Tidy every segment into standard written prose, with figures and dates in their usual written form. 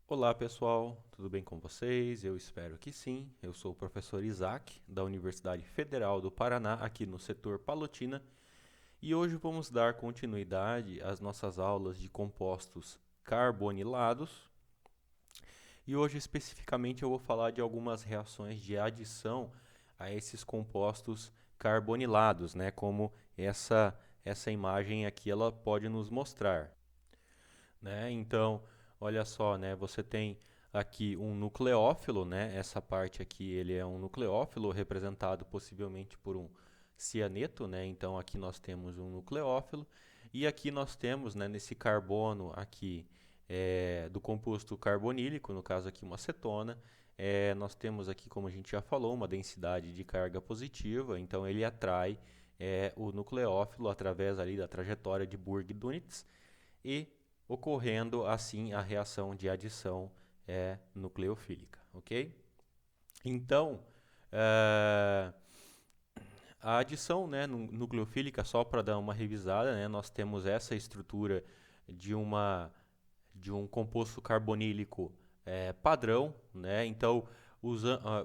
Olá pessoal, tudo bem com vocês? Eu espero que sim. Eu sou o professor Isaac, da Universidade Federal do Paraná, aqui no setor Palotina, e hoje vamos dar continuidade às nossas aulas de compostos carbonilados. E hoje especificamente eu vou falar de algumas reações de adição a esses compostos carbonilados, né? Como essa imagem aqui ela pode nos mostrar, né? Então, olha só, né? Você tem aqui um nucleófilo, né? Essa parte aqui ele é um nucleófilo representado possivelmente por um cianeto, né? Então aqui nós temos um nucleófilo e aqui nós temos, né? Nesse carbono aqui do composto carbonílico, no caso aqui uma cetona, nós temos aqui, como a gente já falou, uma densidade de carga positiva. Então ele atrai o nucleófilo através ali da trajetória de Burg-Dunitz e ocorrendo assim a reação de adição nucleofílica, ok? Então, eh, a adição, né, nucleofílica, só para dar uma revisada, né, nós temos essa estrutura de de um composto carbonílico padrão, né? Então,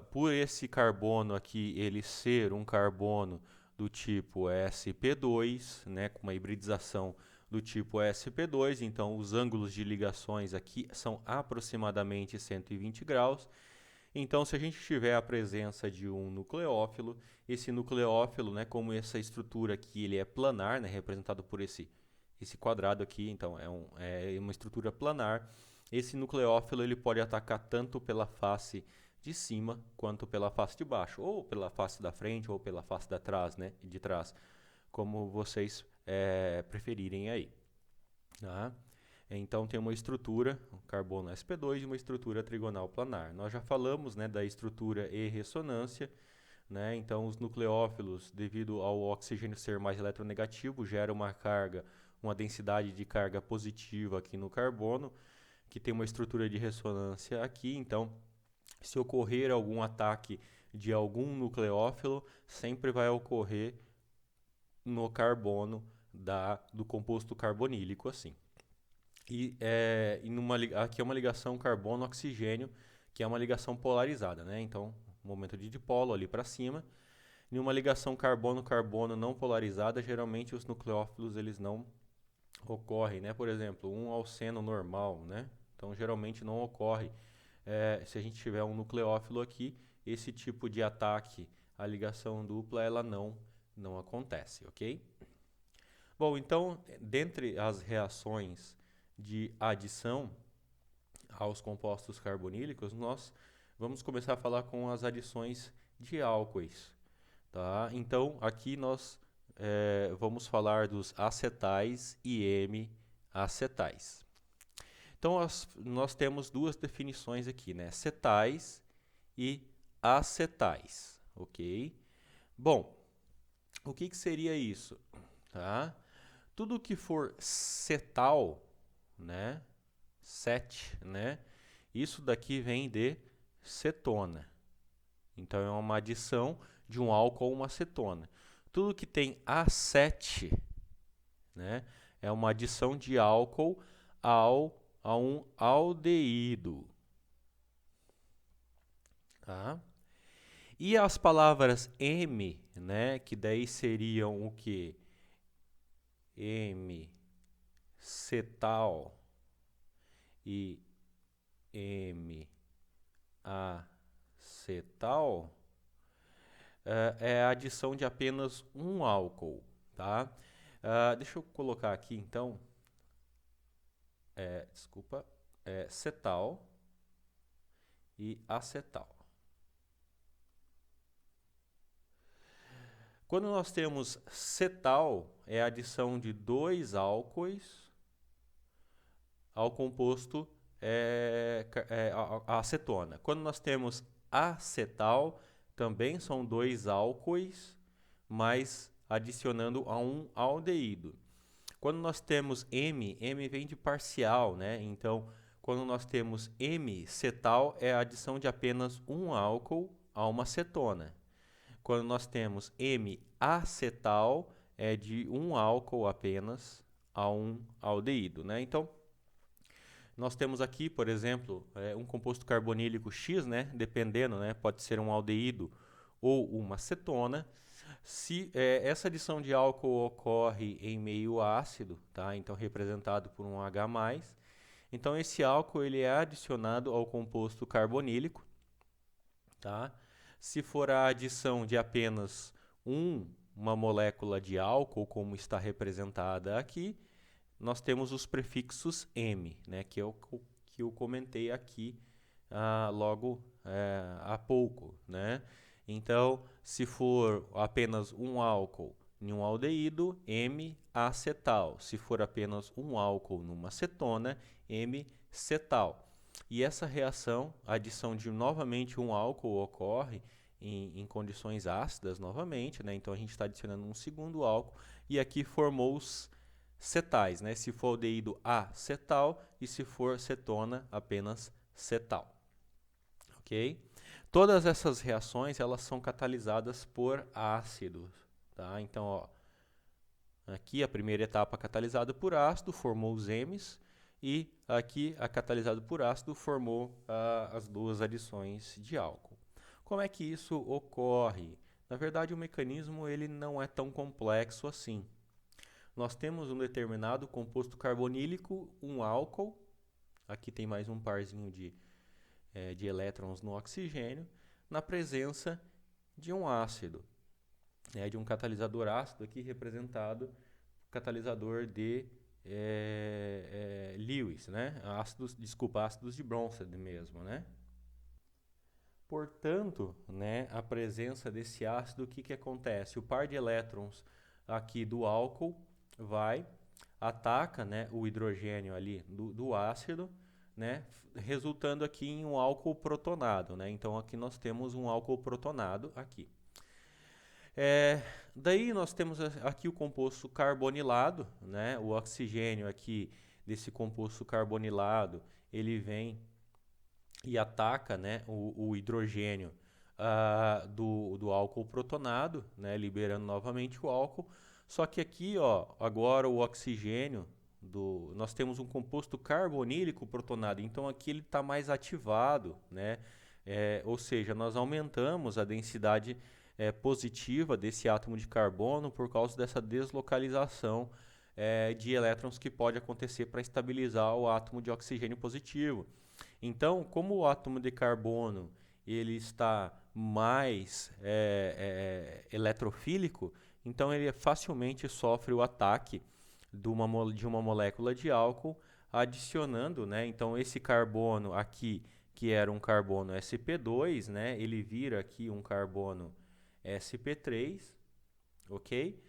por esse carbono aqui ele ser um carbono do tipo sp2, né, com uma hibridização do tipo sp2, então os ângulos de ligações aqui são aproximadamente 120 graus. Então, se a gente tiver a presença de um nucleófilo, esse nucleófilo, né, como essa estrutura aqui ele é planar, né, representado por esse quadrado aqui, então é uma estrutura planar. Esse nucleófilo ele pode atacar tanto pela face de cima quanto pela face de baixo, ou pela face da frente ou pela face da trás, né, de trás, como vocês preferirem aí. Tá? Então tem uma estrutura, um carbono sp2 e uma estrutura trigonal planar. Nós já falamos, né, da estrutura e ressonância, né? Então os nucleófilos, devido ao oxigênio ser mais eletronegativo, geram uma carga, uma densidade de carga positiva aqui no carbono, que tem uma estrutura de ressonância aqui. Então, se ocorrer algum ataque de algum nucleófilo, sempre vai ocorrer no carbono do composto carbonílico assim. Aqui é uma ligação carbono-oxigênio, que é uma ligação polarizada, né? Então, momento de dipolo ali para cima. Em uma ligação carbono-carbono não polarizada, geralmente os nucleófilos eles não ocorrem, né? Por exemplo, um alceno normal, né? Então, geralmente não ocorre. Se a gente tiver um nucleófilo aqui, esse tipo de ataque à ligação dupla, ela não acontece, ok? Bom, então, dentre as reações de adição aos compostos carbonílicos, nós vamos começar a falar com as adições de álcoois, tá? Então, aqui nós vamos falar dos acetais e M-acetais. Então, nós temos duas definições aqui, né? Cetais e acetais, ok? Bom, o que seria isso? Tá? Tudo que for cetal, né? Cet, né? Isso daqui vem de cetona. Então é uma adição de um álcool a uma cetona. Tudo que tem acete, né, é uma adição de álcool a um aldeído. Tá? E as palavras M, né, que daí seriam o que? M, cetal e M, acetal, é a adição de apenas um álcool, tá? Deixa eu colocar aqui então, desculpa, cetal e acetal. Quando nós temos cetal, é a adição de dois álcoois ao composto a acetona. Quando nós temos acetal, também são dois álcoois, mas adicionando a um aldeído. Quando nós temos M vem de parcial, né? Então, quando nós temos M-cetal, é a adição de apenas um álcool a uma cetona. Quando nós temos M-acetal, é de um álcool apenas a um aldeído, né? Então, Nós temos aqui, por exemplo, um composto carbonílico X, né? Dependendo, né? Pode ser um aldeído ou uma cetona. Se essa adição de álcool ocorre em meio ácido, tá? Então representado por um H+, então esse álcool ele é adicionado ao composto carbonílico, tá? Se for a adição de apenas uma molécula de álcool, como está representada aqui, nós temos os prefixos M, né, que é o que eu comentei aqui logo há pouco, né? Então, se for apenas um álcool em um aldeído, M-acetal. Se for apenas um álcool numa cetona, M-cetal. E essa reação, a adição de novamente um álcool ocorre em condições ácidas novamente, né? Então a gente está adicionando um segundo álcool e aqui formou os cetais, né? Se for aldeído acetal e se for cetona, apenas cetal. Ok? Todas essas reações elas são catalisadas por ácidos, tá? Então, ó, aqui a primeira etapa catalisada por ácido formou os M's e aqui a catalisada por ácido formou as duas adições de álcool. Como é que isso ocorre? Na verdade, o mecanismo ele não é tão complexo assim. Nós temos um determinado composto carbonílico, um álcool, aqui tem mais um parzinho de elétrons no oxigênio, na presença de um ácido, né, de um catalisador ácido, aqui representado catalisador de Lewis, né, ácidos de Bronsted mesmo, né. Portanto, né, a presença desse ácido, o que acontece? O par de elétrons aqui do álcool ataca, né, o hidrogênio ali do ácido, né, resultando aqui em um álcool protonado, né? Então aqui nós temos um álcool protonado aqui. Daí nós temos aqui o composto carbonilado, né? O oxigênio aqui desse composto carbonilado, ele vem e ataca, né, o hidrogênio do álcool protonado, né, liberando novamente o álcool. Só que aqui, ó, agora o oxigênio, nós temos um composto carbonílico protonado, então aqui ele está mais ativado, né? Ou seja, nós aumentamos a densidade positiva desse átomo de carbono por causa dessa deslocalização de elétrons que pode acontecer para estabilizar o átomo de oxigênio positivo. Então, como o átomo de carbono ele está mais eletrofílico, então ele facilmente sofre o ataque de uma molécula de álcool, adicionando, né? Então esse carbono aqui, que era um carbono sp2, né? Ele vira aqui um carbono sp3, ok?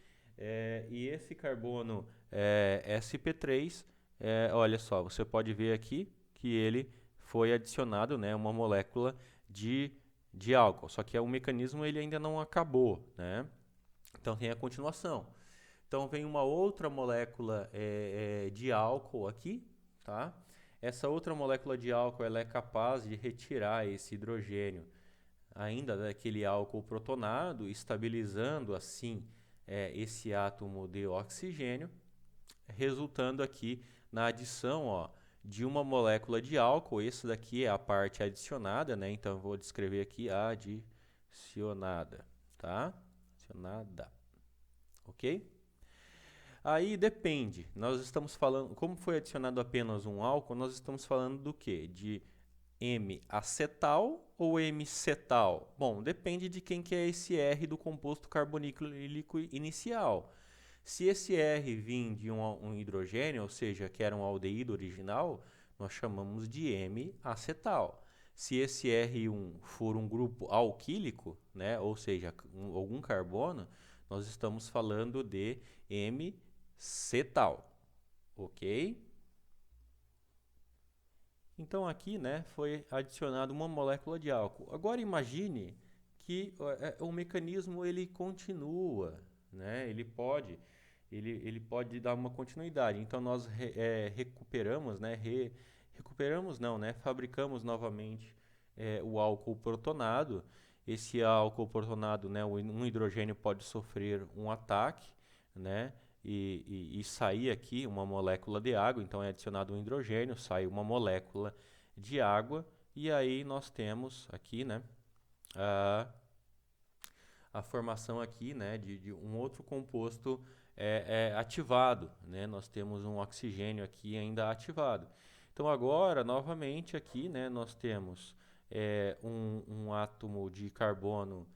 E esse carbono sp3, olha só, você pode ver aqui que ele foi adicionado, né, uma molécula de álcool. Só que o mecanismo ele ainda não acabou, né? Então tem a continuação. Então vem uma outra molécula de álcool aqui, tá? Essa outra molécula de álcool ela é capaz de retirar esse hidrogênio ainda daquele álcool protonado, estabilizando assim esse átomo de oxigênio, resultando aqui na adição, ó, de uma molécula de álcool. Esse daqui é a parte adicionada, né? Então eu vou descrever aqui adicionada, tá? Adicionada, ok? Aí depende. Nós estamos falando, como foi adicionado apenas um álcool, nós estamos falando do quê? De M-acetal ou M-cetal? Bom, depende de quem que é esse R do composto carbonílico inicial. Se esse R vir de um hidrogênio, ou seja, que era um aldeído original, nós chamamos de M-acetal. Se esse R1 for um grupo alquílico, né, ou seja, algum carbono, nós estamos falando de M-cetal, ok? Então aqui, né, foi adicionado uma molécula de álcool. Agora imagine que o mecanismo ele continua, né? Ele pode dar uma continuidade. Então nós recuperamos, né? Recuperamos não, né? Fabricamos novamente o álcool protonado. Esse álcool protonado, né? Um hidrogênio pode sofrer um ataque, né? e sair aqui uma molécula de água, então é adicionado um hidrogênio, sai uma molécula de água, e aí nós temos aqui, né, a, a formação aqui, né, de um outro composto ativado, né, nós temos um oxigênio aqui ainda ativado. Então agora, novamente aqui, né, nós temos um átomo de carbono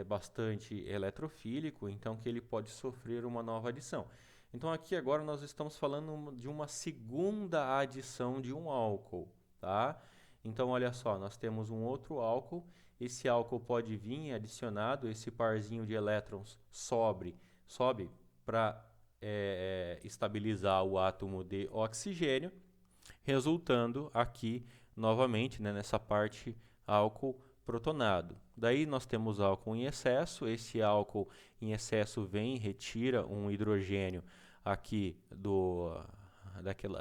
bastante eletrofílico, então que ele pode sofrer uma nova adição. Então aqui agora nós estamos falando de uma segunda adição de um álcool, tá? Então olha só, nós temos um outro álcool, esse álcool pode vir adicionado, esse parzinho de elétrons sobe para estabilizar o átomo de oxigênio, resultando aqui novamente, né, nessa parte álcool protonado. Daí nós temos álcool em excesso, esse álcool em excesso retira um hidrogênio aqui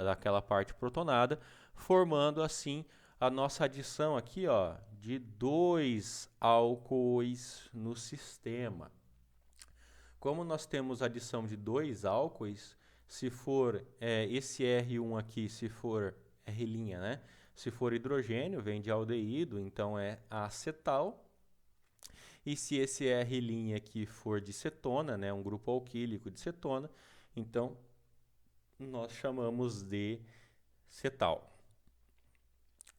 daquela parte protonada, formando assim a nossa adição aqui, ó, de 2 álcoois no sistema. Como nós temos adição de 2 álcoois, se for esse R1 aqui, se for R', né? Se for hidrogênio, vem de aldeído, então é acetal. E se esse R' aqui for de cetona, né, um grupo alquílico de cetona, então nós chamamos de cetal.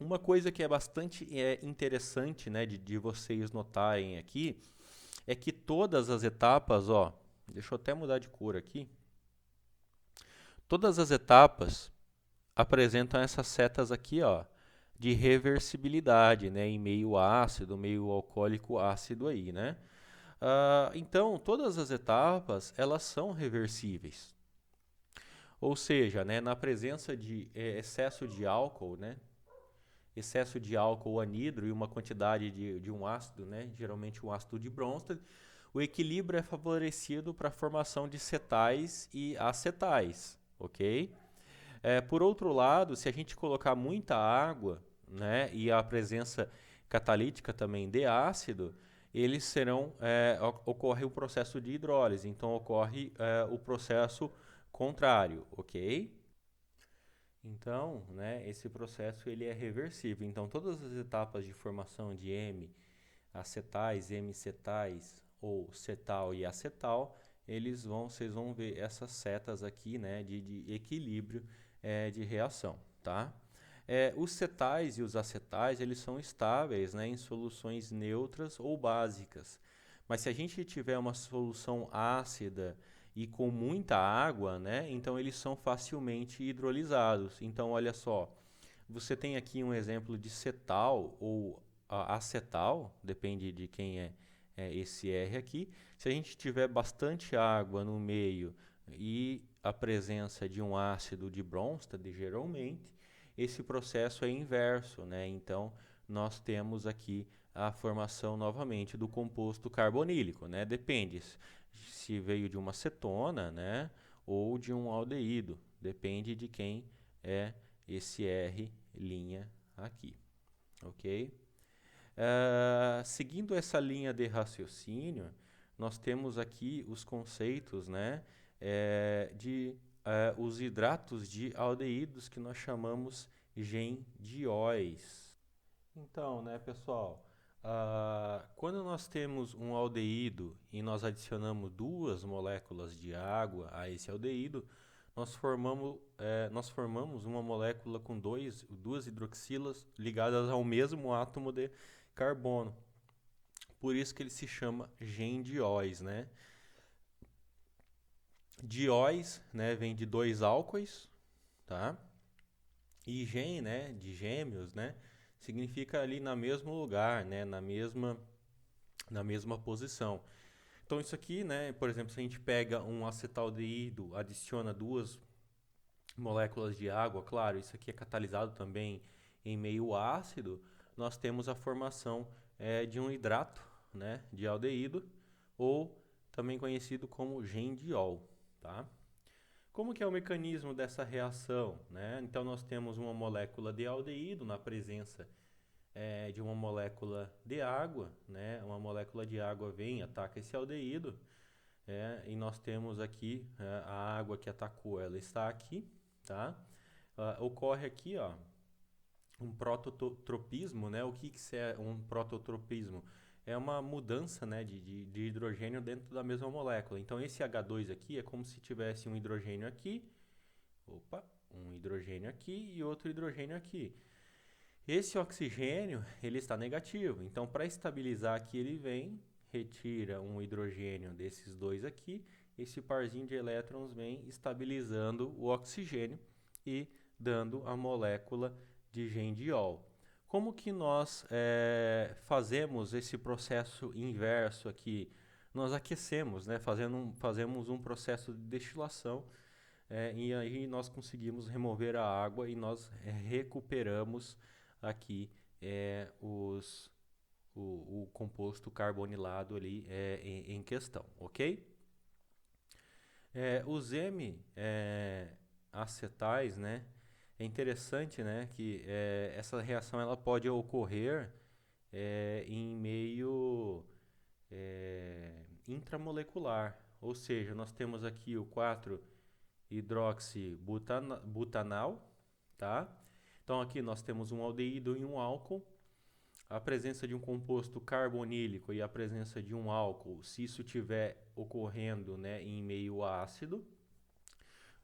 Uma coisa que é bastante interessante, né, de vocês notarem aqui, é que todas as etapas, ó, deixa eu até mudar de cor aqui, todas as etapas apresentam essas setas aqui, ó, de reversibilidade, né, em meio ácido, meio alcoólico ácido aí, né? Então, todas as etapas, elas são reversíveis. Ou seja, né, na presença de excesso de álcool, né, excesso de álcool anidro e uma quantidade de um ácido, né, geralmente um ácido de Bronsted, o equilíbrio é favorecido para a formação de cetais e acetais, ok? Por outro lado, se a gente colocar muita água, né, e a presença catalítica também de ácido, eles serão ocorre o processo de hidrólise, então ocorre o processo contrário, ok? Então, né, esse processo ele é reversível. Então, todas as etapas de formação de M-acetais, M-cetais ou cetal e acetal, vocês vão ver essas setas aqui, né, de equilíbrio de reação, tá? Os cetais e os acetais, eles são estáveis, né, em soluções neutras ou básicas. Mas se a gente tiver uma solução ácida e com muita água, né, então eles são facilmente hidrolisados. Então, olha só, você tem aqui um exemplo de cetal ou acetal, depende de quem é esse R aqui. Se a gente tiver bastante água no meio e a presença de um ácido de Bronsted, geralmente, esse processo é inverso, né? Então, nós temos aqui a formação novamente do composto carbonílico, né? Depende se veio de uma cetona, né? Ou de um aldeído, depende de quem é esse R' aqui, ok? Seguindo essa linha de raciocínio, nós temos aqui os conceitos, né, de os hidratos de aldeídos que nós chamamos gendióis. Então, né, pessoal, quando nós temos um aldeído e nós adicionamos 2 moléculas de água a esse aldeído, nós formamos uma molécula com 2 hidroxilas ligadas ao mesmo átomo de carbono. Por isso que ele se chama gendióis, né? Dióis, né, vem de 2 álcoois, tá? E gen, né, de gêmeos, né, significa ali no mesmo lugar, né, na mesma posição. Então isso aqui, né, por exemplo, se a gente pega um acetaldeído, adiciona 2 moléculas de água, claro, isso aqui é catalisado também em meio ácido, nós temos a formação de um hidrato, né, de aldeído, ou também conhecido como gendiol, tá? Como que é o mecanismo dessa reação, né? Então nós temos uma molécula de aldeído na presença de uma molécula de água, né? Uma molécula de água vem, ataca esse aldeído, e nós temos aqui a água que atacou, ela está aqui, tá? Ocorre aqui, ó, um prototropismo, né? O que é um prototropismo? É uma mudança, né, de hidrogênio dentro da mesma molécula. Então esse H2 aqui é como se tivesse um hidrogênio aqui, um hidrogênio aqui e outro hidrogênio aqui. Esse oxigênio, ele está negativo. Então para estabilizar aqui ele vem, retira um hidrogênio desses dois aqui, esse parzinho de elétrons vem estabilizando o oxigênio e dando a molécula de gendiol. Como que nós fazemos esse processo inverso aqui? Nós aquecemos, né? Fazemos um processo de destilação e aí nós conseguimos remover a água e nós recuperamos aqui o composto carbonilado ali em questão, ok? Os M acetais, né? É interessante, né, que essa reação ela pode ocorrer em meio intramolecular, ou seja, nós temos aqui o 4-hidroxibutanal, tá? Então aqui nós temos um aldeído e um álcool. A presença de um composto carbonílico e a presença de um álcool, se isso estiver ocorrendo, né, em meio ácido,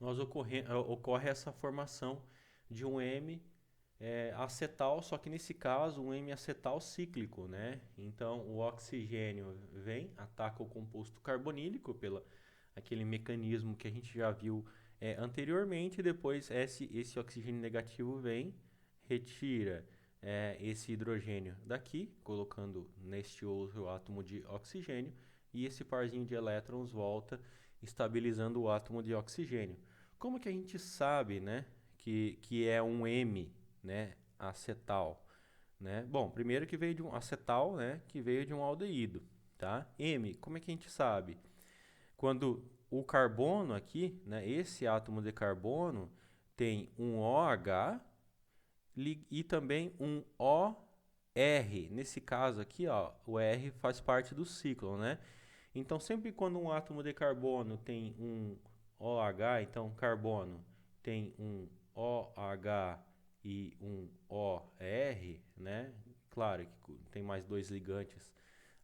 ocorre essa formação de um M acetal, só que nesse caso um M-acetal cíclico, né? Então o oxigênio vem, ataca o composto carbonílico pelo aquele mecanismo que a gente já viu anteriormente, e depois esse oxigênio negativo vem, retira esse hidrogênio daqui, colocando neste outro átomo de oxigênio, e esse parzinho de elétrons volta, estabilizando o átomo de oxigênio. Como que a gente sabe, né, que é um M, né, acetal, né? Bom, primeiro que veio de um acetal, né, que veio de um aldeído, tá? M, como é que a gente sabe? Quando o carbono aqui, né, esse átomo de carbono tem um OH e também um OR. Nesse caso aqui, ó, o R faz parte do ciclo, né? Então, sempre quando um átomo de carbono tem um OH, então carbono tem um OH e um OR, né? Claro que tem mais dois ligantes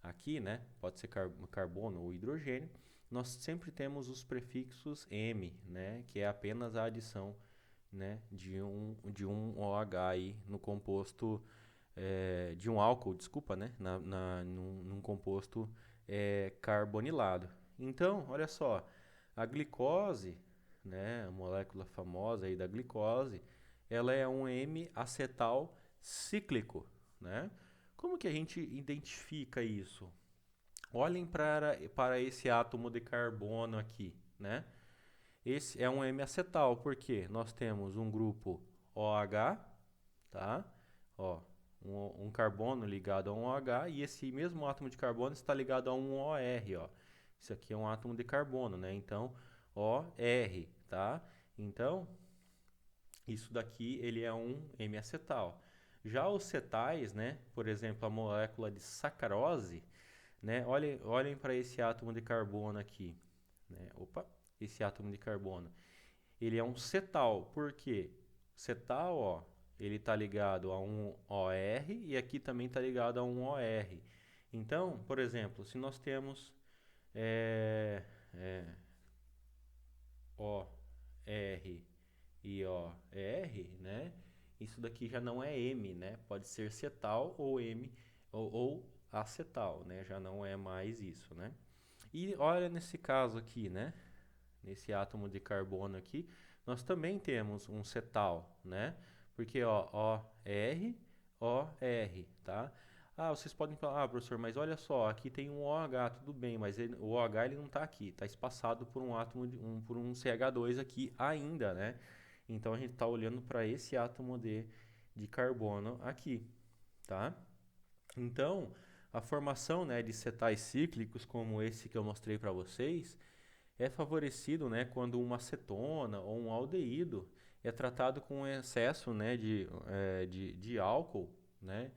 aqui, né? Pode ser carbono ou hidrogênio. Nós sempre temos os prefixos M, né? Que é apenas a adição, né, de um OH aí no composto de um álcool, desculpa, né, num composto carbonilado. Então, olha só, a glicose, né, a molécula famosa aí da glicose, ela é um M-acetal cíclico, né? Como que a gente identifica isso? Olhem para esse átomo de carbono aqui, né? Esse é um M-acetal, porque nós temos um grupo OH, tá? Ó, um carbono ligado a um OH e esse mesmo átomo de carbono está ligado a um OR, ó. Isso aqui é um átomo de carbono, né? Então, OR, tá? Então, isso daqui ele é um M-acetal. Já os cetais, né? Por exemplo, a molécula de sacarose, né? Olhem para esse átomo de carbono aqui, né? Opa, esse átomo de carbono. Ele é um cetal, por quê? Cetal, ó, ele está ligado a um OR e aqui também está ligado a um OR. Então, por exemplo, se nós temos OR e OR, né? Isso daqui já não é M, né? Pode ser cetal ou M ou acetal, né? Já não é mais isso, né? E olha nesse caso aqui, né? Nesse átomo de carbono aqui, nós também temos um cetal, né? Porque ó, OR, tá? Ah, vocês podem falar, professor, mas olha só, aqui tem um OH, tudo bem, mas o OH ele não está aqui, está espaçado por um átomo por um CH2 aqui ainda, né? Então a gente está olhando para esse átomo de carbono aqui, tá? Então, a formação, né, de cetais cíclicos como esse que eu mostrei para vocês é favorecido, né, quando uma acetona ou um aldeído é tratado com excesso, né, de álcool, né,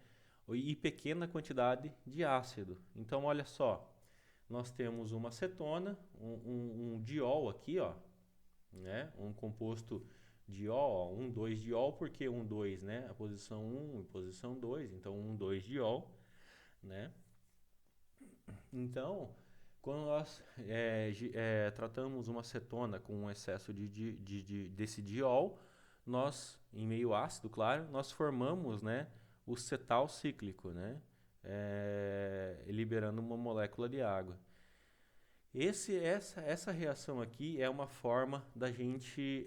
e pequena quantidade de ácido. Então, olha só, nós temos uma cetona, um diol aqui, ó, né? Um composto diol, 1,2-diol, porque 1,2, né? A posição 1 e posição 2, então 1,2-diol, né? Então, quando nós tratamos uma cetona com um excesso desse diol, nós, em meio ácido, claro, nós formamos, né, o cetal cíclico, né, liberando uma molécula de água. Essa reação aqui é uma forma da gente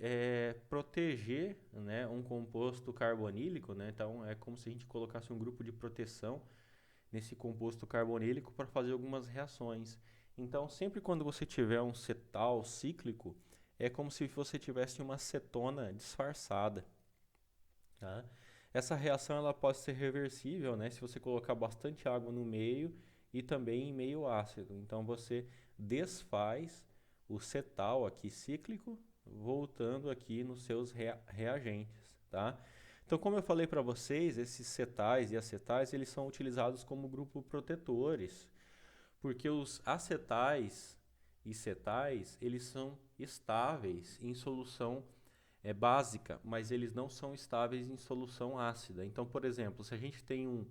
proteger, né, um composto carbonílico, né? Então é como se a gente colocasse um grupo de proteção nesse composto carbonílico para fazer algumas reações. Então, sempre quando você tiver um cetal cíclico, é como se você tivesse uma cetona disfarçada, tá? Essa reação ela pode ser reversível, né, se você colocar bastante água no meio e também em meio ácido. Então, você desfaz o cetal aqui cíclico, voltando aqui nos seus reagentes, tá? Então, como eu falei para vocês, esses cetais e acetais, eles são utilizados como grupo protetores, porque os acetais e cetais, eles são estáveis em solução básica, mas eles não são estáveis em solução ácida. Então, por exemplo, se a gente tem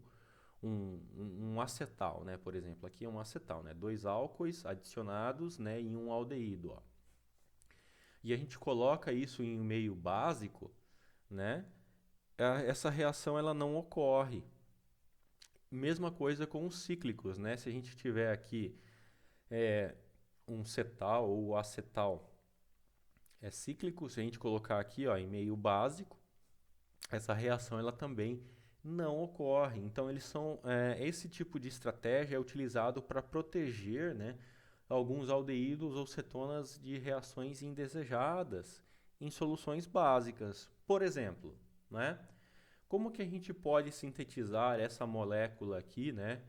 um acetal, né? Por exemplo, aqui é um acetal, né? 2 álcoois adicionados, né? Em um aldeído, ó. E a gente coloca isso em um meio básico, né? Essa reação ela não ocorre. Mesma coisa com os cíclicos, né? Se a gente tiver aqui um cetal ou acetal cíclico, se a gente colocar aqui, ó, em meio básico, essa reação ela também não ocorre. Então, esse tipo de estratégia é utilizado para proteger, né, alguns aldeídos ou cetonas de reações indesejadas em soluções básicas. Por exemplo, né, como que a gente pode sintetizar essa molécula aqui, né,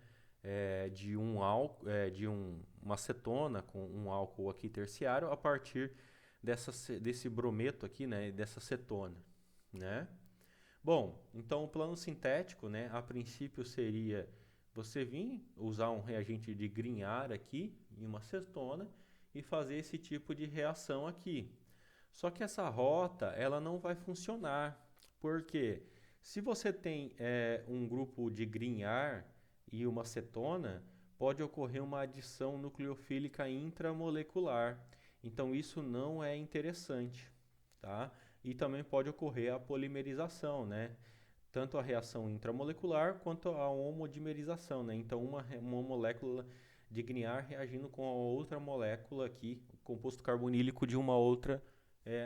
uma cetona com um álcool aqui terciário a partir desse brometo aqui, né, dessa cetona, né? Bom, então o plano sintético, né, a princípio seria você vir usar um reagente de Grignard aqui em uma cetona e fazer esse tipo de reação aqui. Só que essa rota ela não vai funcionar, porque se você tem um grupo de Grignard e uma cetona, pode ocorrer uma adição nucleofílica intramolecular. Então isso não é interessante, tá? E também pode ocorrer a polimerização, né? Tanto a reação intramolecular quanto a homodimerização, né? Então uma molécula de Grignard reagindo com a outra molécula aqui, o composto carbonílico de uma outra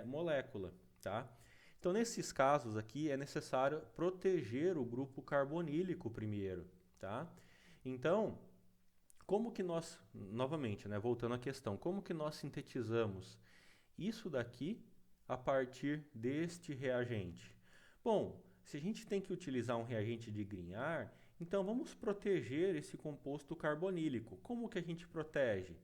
molécula, tá? Então nesses casos aqui é necessário proteger o grupo carbonílico primeiro, tá? Então, como que nós, novamente, né, voltando à questão, como que nós sintetizamos isso daqui a partir deste reagente? Bom, se a gente tem que utilizar um reagente de Grignard, então vamos proteger esse composto carbonílico. Como que a gente protege?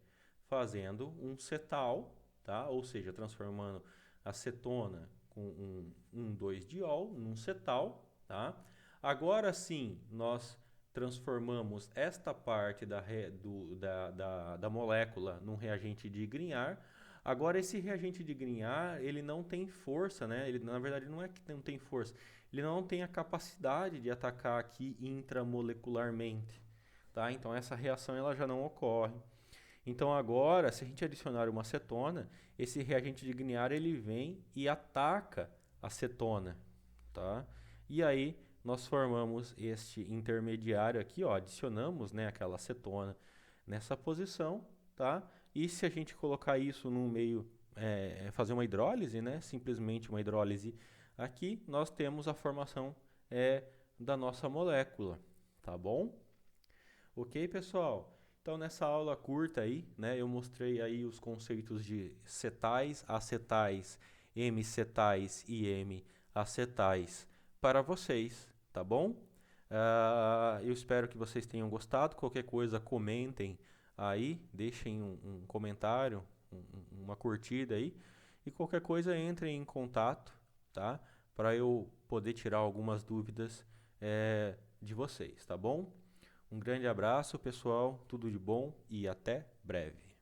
Fazendo um cetal, tá? Ou seja, transformando a cetona com um 2-diol num cetal, tá? Agora sim, nós transformamos esta parte da molécula num reagente de Grignard. Agora, esse reagente de Grignard, ele não tem força, né? Ele, na verdade, não é que não tem força. Ele não tem a capacidade de atacar aqui intramolecularmente, tá? Então, essa reação ela já não ocorre. Então, agora, se a gente adicionar uma cetona, esse reagente de Grignard, ele vem e ataca a cetona, tá? E aí, nós formamos este intermediário aqui, ó, adicionamos, né, aquela cetona nessa posição, tá? E se a gente colocar isso num meio, fazer uma hidrólise, né, simplesmente uma hidrólise aqui, nós temos a formação da nossa molécula, tá bom? Ok, pessoal? Então, nessa aula curta aí, né, eu mostrei aí os conceitos de cetais, acetais, M-cetais e M-acetais para vocês, tá bom? Eu espero que vocês tenham gostado. Qualquer coisa, comentem aí, deixem um comentário, uma curtida aí. E qualquer coisa, entrem em contato, tá? Para eu poder tirar algumas dúvidas de vocês, tá bom? Um grande abraço, pessoal, tudo de bom e até breve.